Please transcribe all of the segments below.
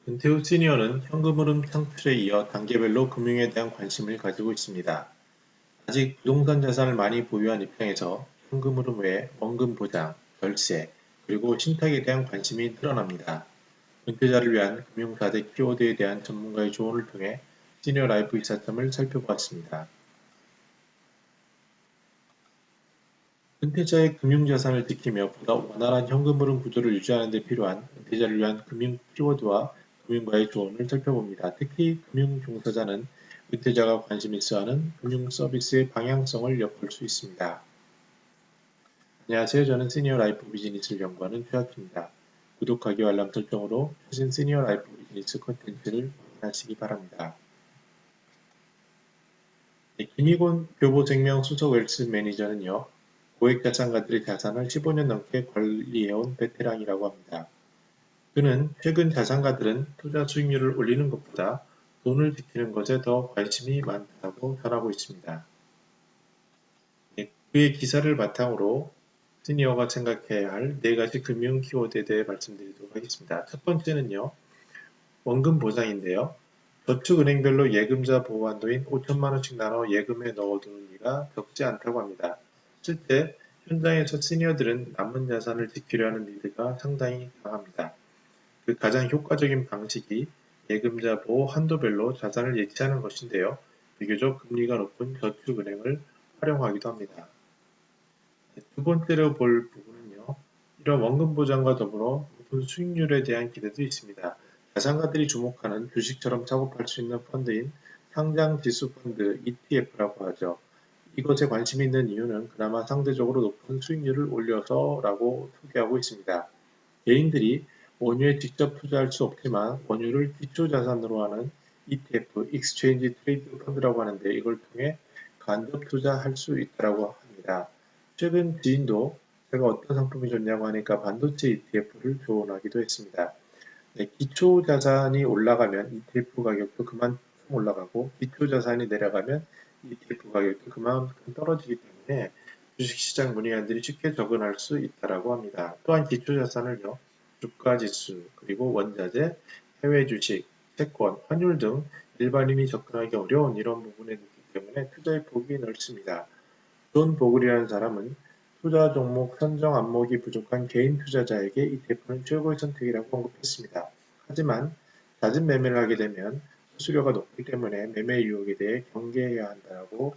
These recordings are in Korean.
은퇴 후 시니어는 현금 흐름 창출에 이어 단계별로 금융에 대한 관심을 가지고 있습니다. 아직 부동산 자산을 많이 보유한 입장에서 현금 흐름 외에 원금 보장, 결세, 그리고 신탁에 대한 관심이 늘어납니다. 은퇴자를 위한 금융 4대 키워드에 대한 전문가의 조언을 통해 시니어 라이프 이사점을 살펴보았습니다. 은퇴자의 금융자산을 지키며 보다 원활한 현금 흐름 구조를 유지하는 데 필요한 은퇴자를 위한 금융 키워드와 금융가의 조언을 살펴봅니다. 특히 금융 종사자는 은퇴자가 관심 있어하는 금융 서비스의 방향성을 엿볼 수 있습니다. 안녕하세요. 저는 시니어 라이프 비즈니스를 연구하는 최학입니다. 구독하기와 알람 설정으로 최신 시니어 라이프 비즈니스 콘텐츠를 확인하시기 바랍니다. 김희곤 교보생명 수석 웰스 매니저는요, 고액자산가들의 자산을 15년 넘게 관리해온 베테랑이라고 합니다. 그는 최근 자산가들은 투자 수익률을 올리는 것보다 돈을 지키는 것에 더 관심이 많다고 전하고 있습니다. 그의 기사를 바탕으로 시니어가 생각해야 할 4가지 금융 키워드에 대해 말씀드리도록 하겠습니다. 첫 번째는요, 원금 보장인데요. 저축은행별로 예금자 보호한도인 5천만 원씩 나눠 예금에 넣어두는 이가 적지 않다고 합니다. 실제 현장에서 시니어들은 남은 자산을 지키려 하는 니드가 상당히 강합니다. 그 가장 효과적인 방식이 예금자 보호 한도별로 자산을 예치하는 것인데요. 비교적 금리가 높은 저축은행을 활용하기도 합니다. 두 번째로 볼 부분은요. 이런 원금 보장과 더불어 높은 수익률에 대한 기대도 있습니다. 자산가들이 주목하는 주식처럼 작업할 수 있는 펀드인 상장 지수 펀드 ETF라고 하죠. 이것에 관심이 있는 이유는 그나마 상대적으로 높은 수익률을 올려서라고 소개하고 있습니다. 개인들이 원유에 직접 투자할 수 없지만 원유를 기초자산으로 하는 ETF, Exchange Trade 펀드라고 하는데 이걸 통해 간접 투자할 수 있다고 합니다. 최근 지인도 제가 어떤 상품이 좋냐고 하니까 반도체 ETF를 조언하기도 했습니다. 네, 기초 자산이 올라가면 ETF 가격도 그만큼 올라가고 기초 자산이 내려가면 ETF 가격도 그만큼 떨어지기 때문에 주식시장 문의한들이 쉽게 접근할 수 있다고 합니다. 또한 기초 자산을요, 주가 지수, 그리고 원자재, 해외 주식, 채권, 환율 등 일반인이 접근하기 어려운 이런 부분에 있기 때문에 투자의 폭이 넓습니다. 존 보글이라는 사람은 투자 종목 선정 안목이 부족한 개인 투자자에게 ETF는 최고의 선택이라고 언급했습니다. 하지만 잦은 매매를 하게 되면 수수료가 높기 때문에 매매 유혹에 대해 경계해야 한다고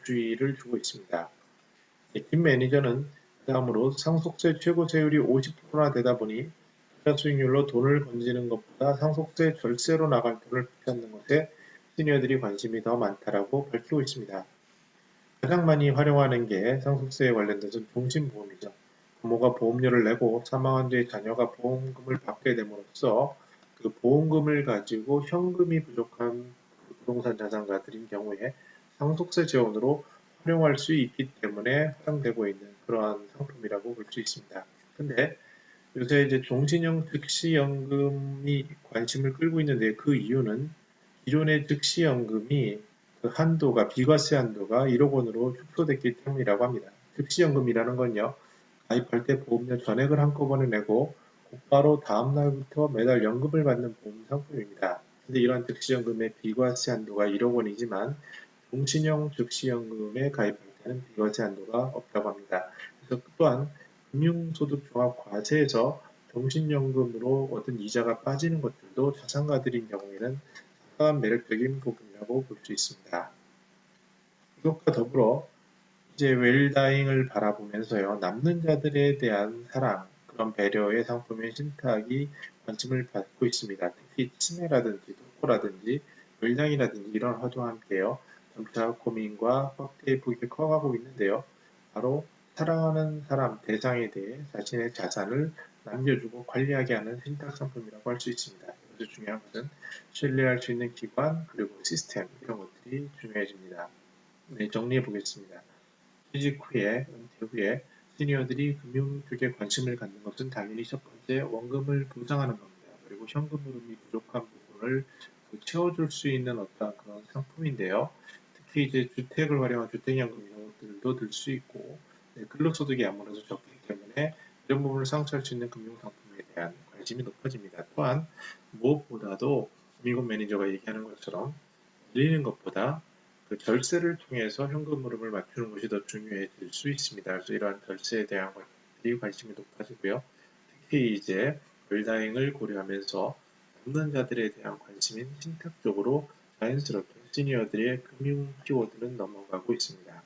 주의를 주고 있습니다. 김 매니저는 다음으로 상속세 최고 세율이 50%나 되다 보니 투자 수익률로 돈을 건지는 것보다 상속세 절세로 나갈 돈을 피하는 것에 시니어들이 관심이 더 많다고 밝히고 있습니다. 가장 많이 활용하는 게 상속세에 관련돼서 종신보험이죠. 부모가 보험료를 내고 사망한 뒤에 자녀가 보험금을 받게 됨으로써 그 보험금을 가지고 현금이 부족한 부동산 자산가들인 경우에 상속세 재원으로 활용할 수 있기 때문에 활용되고 있는 그러한 상품이라고 볼 수 있습니다. 근데 요새 이제 종신형 즉시연금이 관심을 끌고 있는데 그 이유는 기존의 즉시연금이 그 한도가 비과세 한도가 1억 원으로 축소됐기 때문이라고 합니다. 즉시연금이라는 건요. 가입할 때 보험료 전액을 한꺼번에 내고 곧바로 다음 날부터 매달 연금을 받는 보험 상품입니다. 근데 이러한 즉시연금의 비과세 한도가 1억 원이지만 종신형 즉시연금에 가입할 때는 비과세 한도가 없다고 합니다. 그래서 또한 금융소득종합과세에서 종신연금으로 얻은 이자가 빠지는 것들도 자산가들인 경우에는 상당한 매력적인 부분이라고 볼 수 있습니다. 이것과 더불어 이제 웰다잉을 바라보면서요, 남는 자들에 대한 사랑, 그런 배려의 상품인 신탁이 관심을 받고 있습니다. 특히 치매라든지 독고라든지 웰다잉이라든지 이런 화두와 함께요, 점차 고민과 확대의 폭이 커가고 있는데요. 바로 사랑하는 사람 대상에 대해 자신의 자산을 남겨주고 관리하게 하는 신탁 상품이라고 할 수 있습니다. 여기서 중요한 것은 신뢰할 수 있는 기관 그리고 시스템 이런 것들이 중요해집니다. 네, 정리해 보겠습니다. 퇴직 후에, 은퇴 후에 시니어들이 금융 쪽에 관심을 갖는 것은 당연히 첫 번째 원금을 보장하는 겁니다. 그리고 현금 흐름이 부족한 부분을 채워줄 수 있는 어떤 그런 상품인데요. 특히 이제 주택을 활용한 주택연금 이런 것들도 들 수 있고, 네, 근로소득이 아무래도 적기 때문에 이런 부분을 상쇄할 수 있는 금융상품에 대한 관심이 높아집니다. 또한 무엇보다도 김일곤 매니저가 얘기하는 것처럼 늘리는 것보다 그 절세를 통해서 현금 흐름을 맞추는 것이 더 중요해질 수 있습니다. 그래서 이러한 절세에 대한 것들이 관심이 높아지고요. 특히 이제 별다행을 고려하면서 담당자들에 대한 관심인 신탁 쪽으로 자연스럽게 시니어들의 금융 키워드는 넘어가고 있습니다.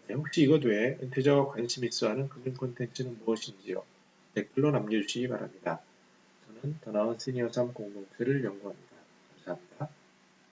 네, 혹시 이것 외에 은퇴자가 관심 있어 하는 금융 콘텐츠는 무엇인지요? 댓글로 남겨주시기 바랍니다. 저는 더 나은 시니어 삶 공동체를 연구합니다. 감사합니다.